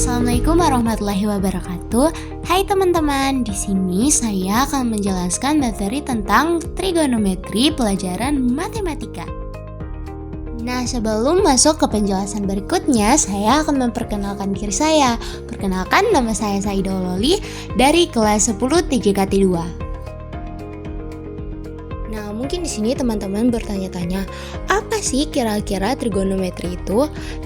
Assalamualaikum warahmatullahi wabarakatuh. Hai teman-teman, di sini saya akan menjelaskan materi tentang trigonometri pelajaran matematika. Nah, sebelum masuk ke penjelasan berikutnya, saya akan memperkenalkan diri saya. Perkenalkan, nama saya Saidah Loli dari kelas 10 TJKT 2. Nah, mungkin di sini teman-teman bertanya-tanya, apa sih kira-kira trigonometri itu?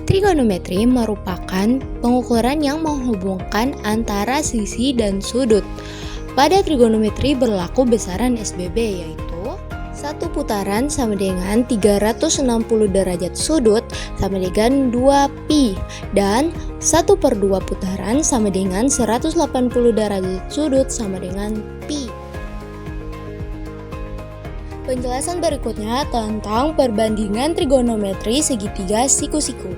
Trigonometri merupakan pengukuran yang menghubungkan antara sisi dan sudut. Pada trigonometri berlaku besaran SBB, yaitu satu putaran sama dengan 360 derajat sudut sama dengan 2pi, dan 1/2 putaran sama dengan 180 derajat sudut sama dengan pi. Penjelasan berikutnya tentang perbandingan trigonometri segitiga siku-siku.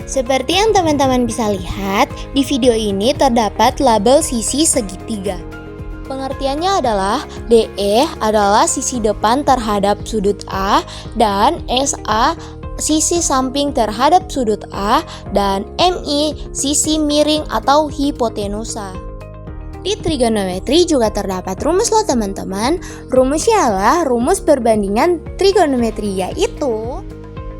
Seperti yang teman-teman bisa lihat, di video ini terdapat label sisi segitiga. Pengertiannya adalah DE adalah sisi depan terhadap sudut A, dan SA sisi samping terhadap sudut A, dan MI sisi miring atau hipotenusa. Di trigonometri juga terdapat rumus loh teman-teman. Rumusnya adalah rumus perbandingan trigonometri, yaitu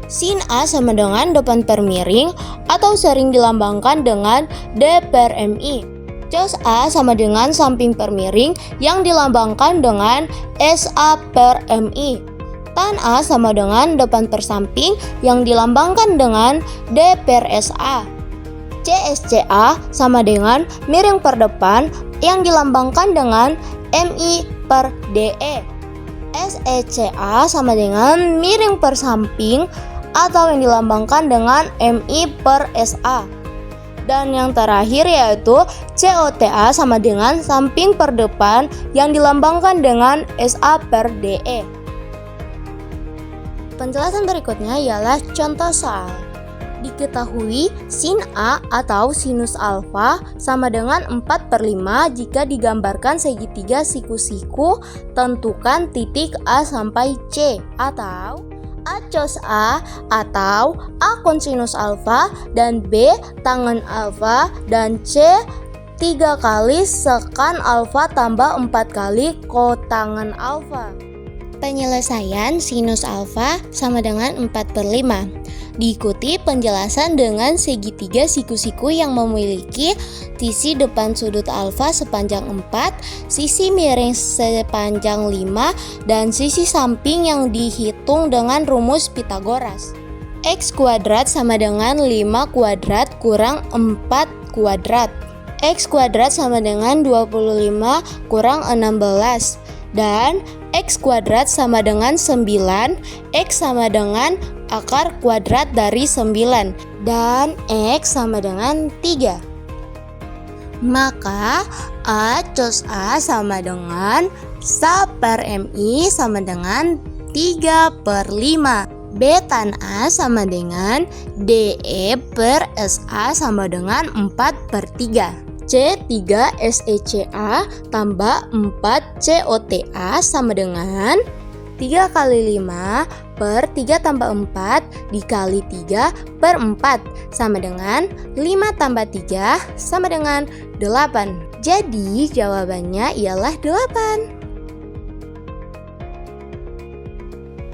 sin A sama dengan depan per miring atau sering dilambangkan dengan D per MI. Cos A sama dengan samping per miring yang dilambangkan dengan SA per MI. Tan A sama dengan depan per samping yang dilambangkan dengan D per SA. CSCA sama dengan miring per depan yang dilambangkan dengan MI per DE. SECA sama dengan miring per samping atau yang dilambangkan dengan MI per SA. Dan yang terakhir yaitu COTA sama dengan samping per depan yang dilambangkan dengan SA per DE. Penjelasan berikutnya ialah contoh soal. Diketahui sin A atau sinus alfa sama dengan 4/5 jika digambarkan segitiga siku-siku, tentukan titik A sampai C, atau A cos A atau A kosinus alfa, dan B tangen alfa, dan C 3 kali sekan alfa tambah 4 kali kotangen alfa. Penyelesaian sinus alfa sama dengan 4/5. Diikuti penjelasan dengan segitiga siku-siku yang memiliki sisi depan sudut alfa sepanjang 4, sisi miring sepanjang 5, dan sisi samping yang dihitung dengan rumus Pythagoras. X kuadrat sama dengan 5 kuadrat kurang 4 kuadrat. X kuadrat sama dengan 25 kurang 16. Dan X kuadrat sama dengan 9, X sama dengan akar kuadrat dari 9, dan X sama dengan 3. Maka A cos A sama dengan SA per MI sama dengan 3/5. B tan A sama dengan DE per SA sama dengan 4/3. C3 SECA tambah 4 COTA sama dengan 3 kali 5 per 3 tambah 4 dikali 3 per 4 sama dengan 5 tambah 3 sama dengan 8. Jadi jawabannya ialah 8.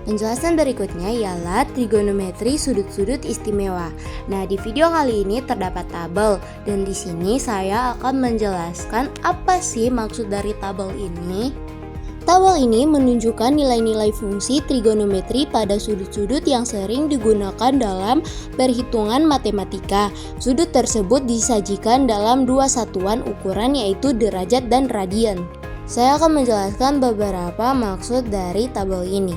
Penjelasan berikutnya ialah trigonometri sudut-sudut istimewa. Nah, di video kali ini terdapat tabel, dan di sini saya akan menjelaskan apa sih maksud dari tabel ini. Tabel ini menunjukkan nilai-nilai fungsi trigonometri pada sudut-sudut yang sering digunakan dalam perhitungan matematika. Sudut tersebut disajikan dalam dua satuan ukuran, yaitu derajat dan radian. Saya akan menjelaskan beberapa maksud dari tabel ini.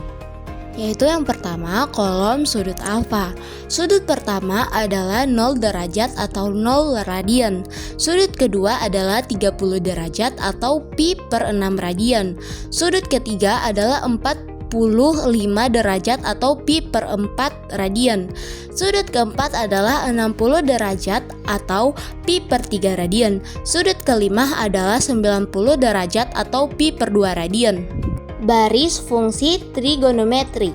Yaitu yang pertama, kolom sudut alfa. Sudut pertama adalah 0 derajat atau 0 radian. Sudut kedua adalah 30 derajat atau pi per 6 radian. Sudut ketiga adalah 45 derajat atau pi per 4 radian. Sudut keempat adalah 60 derajat atau pi per 3 radian. Sudut kelima adalah 90 derajat atau pi per 2 radian. Baris fungsi trigonometri.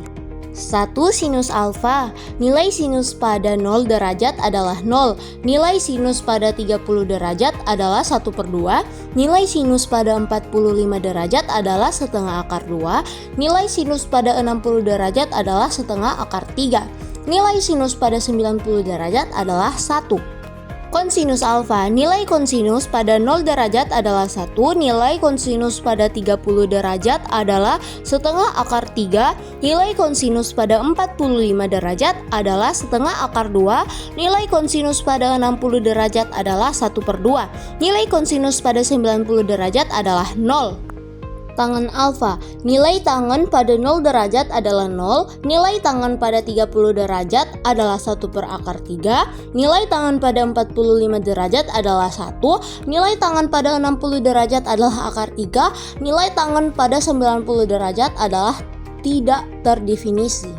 1 sinus alfa. Nilai sinus pada 0 derajat adalah 0. Nilai sinus pada 30 derajat adalah 1/2. Nilai sinus pada 45 derajat adalah setengah akar 2. Nilai sinus pada 60 derajat adalah setengah akar 3. Nilai sinus pada 90 derajat adalah 1. Kosinus alfa. Nilai kosinus pada 0 derajat adalah 1. Nilai kosinus pada 30 derajat adalah setengah akar 3. Nilai kosinus pada 45 derajat adalah setengah akar 2. Nilai kosinus pada 60 derajat adalah 1/2. Nilai kosinus pada 90 derajat adalah 0. Tangen alfa. Nilai tangen pada 0 derajat adalah 0. Nilai tangen pada 30 derajat adalah 1/3. Nilai tangen pada 45 derajat adalah 1. Nilai tangen pada 60 derajat adalah akar 3. Nilai tangen pada 90 derajat adalah tidak terdefinisi.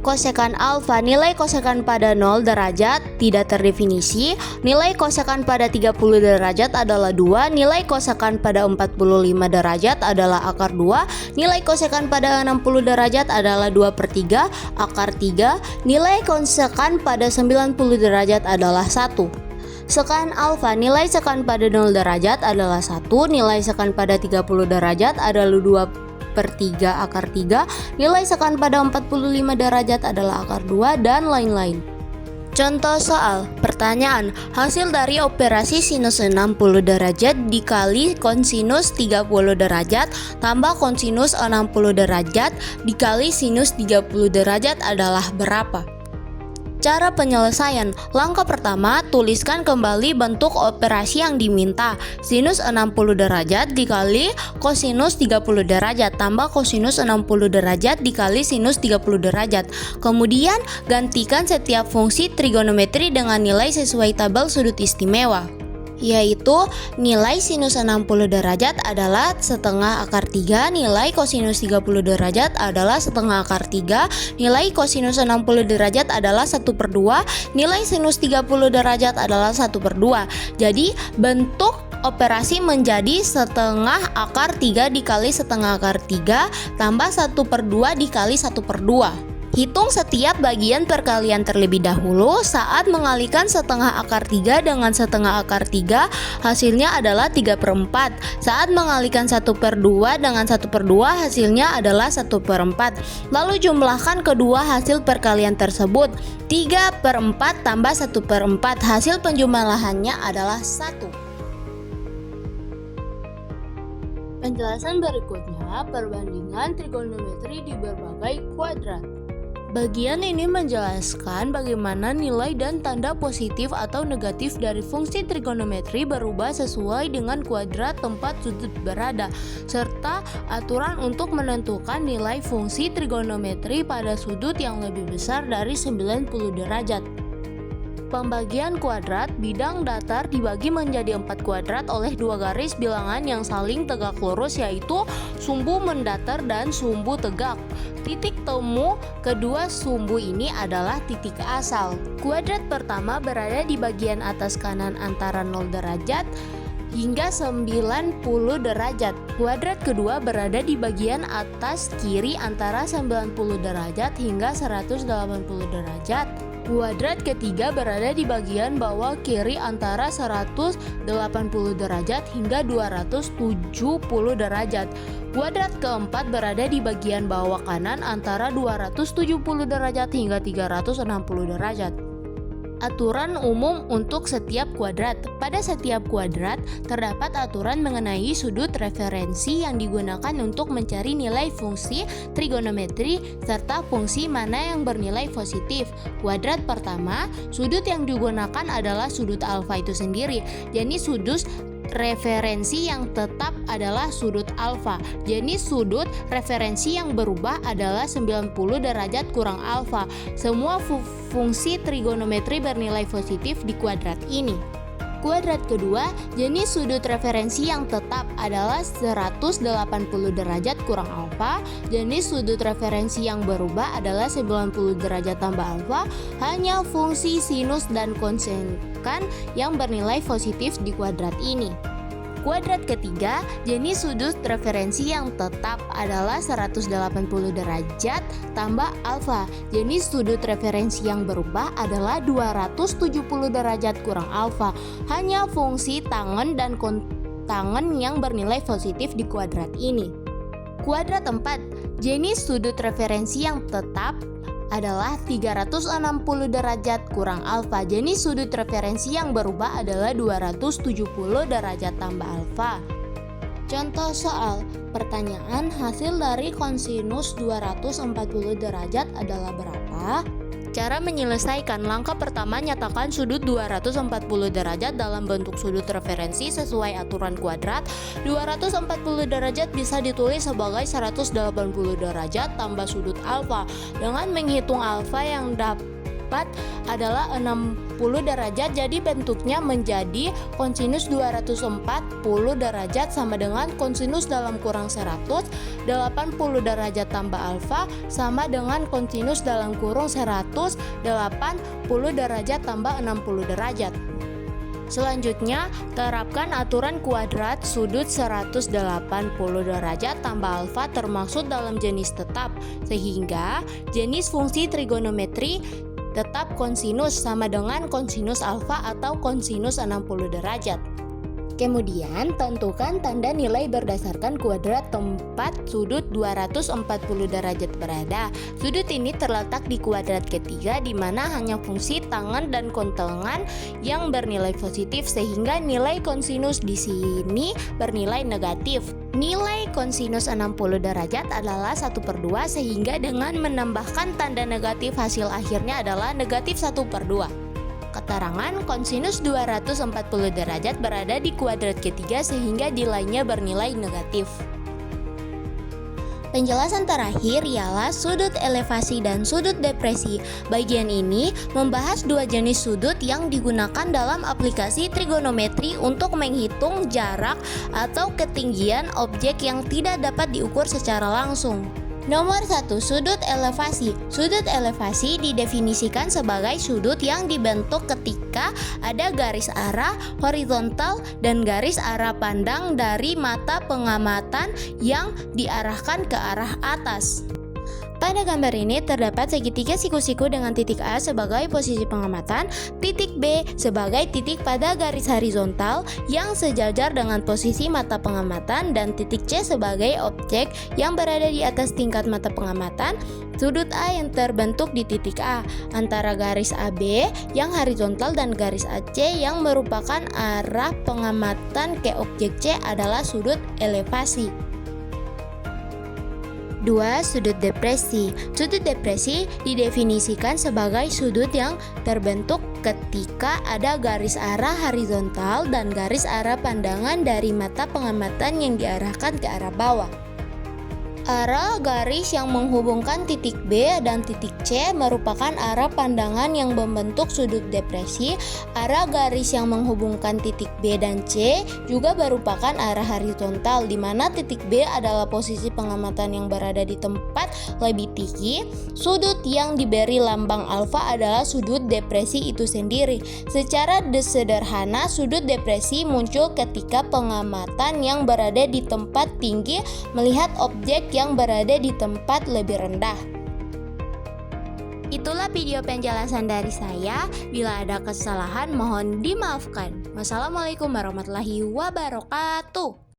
Kosekan alfa. Nilai kosekan pada 0 derajat tidak terdefinisi. Nilai kosekan pada 30 derajat adalah 2. Nilai kosekan pada 45 derajat adalah akar 2. Nilai kosekan pada 60 derajat adalah 2/3 akar 3. Nilai kosekan pada 90 derajat adalah 1. Sekan alfa. Nilai sekan pada 0 derajat adalah 1. Nilai sekan pada 30 derajat adalah 2/3 akar 3. Nilai sekan pada 45 derajat adalah akar 2 dan lain-lain. Contoh soal. Pertanyaan. Hasil dari operasi sinus 60 derajat dikali kosinus 30 derajat tambah kosinus 60 derajat dikali sinus 30 derajat adalah berapa? Cara penyelesaian. Langkah pertama, tuliskan kembali bentuk operasi yang diminta. Sinus 60 derajat dikali kosinus 30 derajat tambah kosinus 60 derajat dikali sinus 30 derajat. Kemudian, gantikan setiap fungsi trigonometri dengan nilai sesuai tabel sudut istimewa, yaitu nilai sinus 60 derajat adalah setengah akar 3, nilai kosinus 30 derajat adalah setengah akar 3, nilai kosinus 60 derajat adalah 1/2, nilai sinus 30 derajat adalah 1/2. Jadi bentuk operasi menjadi setengah akar 3 dikali setengah akar 3 tambah 1/2 dikali 1/2. Hitung setiap bagian perkalian terlebih dahulu. Saat mengalihkan setengah akar 3 dengan setengah akar 3, hasilnya adalah 3/4. Saat mengalihkan 1/2 dengan 1/2, hasilnya adalah 1/4. Lalu jumlahkan kedua hasil perkalian tersebut. 3/4 tambah 1/4, hasil penjumlahannya adalah 1. Penjelasan berikutnya, perbandingan trigonometri di berbagai kuadrat. Bagian ini menjelaskan bagaimana nilai dan tanda positif atau negatif dari fungsi trigonometri berubah sesuai dengan kuadrat tempat sudut berada, serta aturan untuk menentukan nilai fungsi trigonometri pada sudut yang lebih besar dari 90 derajat. Pembagian kuadrat. Bidang datar dibagi menjadi 4 kuadrat oleh 2 garis bilangan yang saling tegak lurus, yaitu sumbu mendatar dan sumbu tegak. Titik temu kedua sumbu ini adalah titik asal. Kuadrat pertama berada di bagian atas kanan antara 0 derajat hingga 90 derajat. Kuadrat kedua berada di bagian atas kiri antara 90 derajat hingga 180 derajat. Kuadrat ketiga berada di bagian bawah kiri antara 180 derajat hingga 270 derajat. Kuadrat keempat berada di bagian bawah kanan antara 270 derajat hingga 360 derajat. Aturan umum untuk setiap kuadrat. Pada setiap kuadrat terdapat aturan mengenai sudut referensi yang digunakan untuk mencari nilai fungsi trigonometri serta fungsi mana yang bernilai positif. Kuadrat pertama, sudut yang digunakan adalah sudut alfa itu sendiri. Jadi sudut referensi yang tetap adalah sudut alfa. Jenis sudut referensi yang berubah adalah 90 derajat kurang alfa. Semua fungsi trigonometri bernilai positif di kuadrat ini. Kuadrat kedua, jenis sudut referensi yang tetap adalah 180 derajat kurang alfa. Jenis sudut referensi yang berubah adalah 90 derajat tambah alfa. Hanya fungsi sinus dan kosekan yang bernilai positif di kuadrat ini. Kuadrat ketiga, jenis sudut referensi yang tetap adalah 180 derajat tambah alfa. Jenis sudut referensi yang berubah adalah 270 derajat kurang alfa. Hanya fungsi tangen dan kontangen yang bernilai positif di kuadrat ini. Kuadrat 4, jenis sudut referensi yang tetap adalah 360 derajat kurang alfa. Jenis sudut referensi yang berubah adalah 270 derajat tambah alfa. Contoh soal, pertanyaan hasil dari kosinus 240 derajat adalah berapa? Cara menyelesaikan, langkah pertama nyatakan sudut 240 derajat dalam bentuk sudut referensi sesuai aturan kuadrat. 240 derajat bisa ditulis sebagai 180 derajat tambah sudut alfa. Dengan menghitung alfa yang dapat adalah 60 derajat, jadi bentuknya menjadi kosinus 240 derajat sama dengan kosinus dalam kurang 100. 80 derajat tambah alfa sama dengan kosinus dalam kurung 180 derajat tambah 60 derajat. Selanjutnya, terapkan aturan kuadrat sudut 180 derajat tambah alfa termaksud dalam jenis tetap, sehingga jenis fungsi trigonometri tetap kosinus sama dengan kosinus alfa atau kosinus 60 derajat. Kemudian, tentukan tanda nilai berdasarkan kuadrat tempat sudut 240 derajat berada. Sudut ini terletak di kuadrat ketiga di mana hanya fungsi tangen dan kontangan yang bernilai positif sehingga nilai kosinus di sini bernilai negatif. Nilai kosinus 60 derajat adalah 1/2 sehingga dengan menambahkan tanda negatif hasil akhirnya adalah negatif 1/2. Keterangan kosinus 240 derajat berada di kuadrat ketiga sehingga nilainya bernilai negatif. Penjelasan terakhir ialah sudut elevasi dan sudut depresi. Bagian ini membahas dua jenis sudut yang digunakan dalam aplikasi trigonometri untuk menghitung jarak atau ketinggian objek yang tidak dapat diukur secara langsung. Nomor 1. Sudut elevasi. Sudut elevasi didefinisikan sebagai sudut yang dibentuk ketika ada garis arah horizontal dan garis arah pandang dari mata pengamatan yang diarahkan ke arah atas. Pada gambar ini terdapat segitiga siku-siku dengan titik A sebagai posisi pengamatan, titik B sebagai titik pada garis horizontal yang sejajar dengan posisi mata pengamatan, dan titik C sebagai objek yang berada di atas tingkat mata pengamatan. Sudut A yang terbentuk di titik A antara garis AB yang horizontal dan garis AC yang merupakan arah pengamatan ke objek C adalah sudut elevasi. 2. Sudut depresi. Sudut depresi didefinisikan sebagai sudut yang terbentuk ketika ada garis arah horizontal dan garis arah pandangan dari mata pengamatan yang diarahkan ke arah bawah. Arah garis yang menghubungkan titik B dan titik C merupakan arah pandangan yang membentuk sudut depresi. Arah garis yang menghubungkan titik B dan C juga merupakan arah horizontal, di mana titik B adalah posisi pengamatan yang berada di tempat lebih tinggi. Sudut yang diberi lambang alfa adalah sudut depresi itu sendiri. Secara sederhana, sudut depresi muncul ketika pengamatan yang berada di tempat tinggi melihat objek yang berada di tempat lebih rendah. Itulah video penjelasan dari saya. Bila ada kesalahan mohon dimaafkan. Wassalamualaikum warahmatullahi wabarakatuh.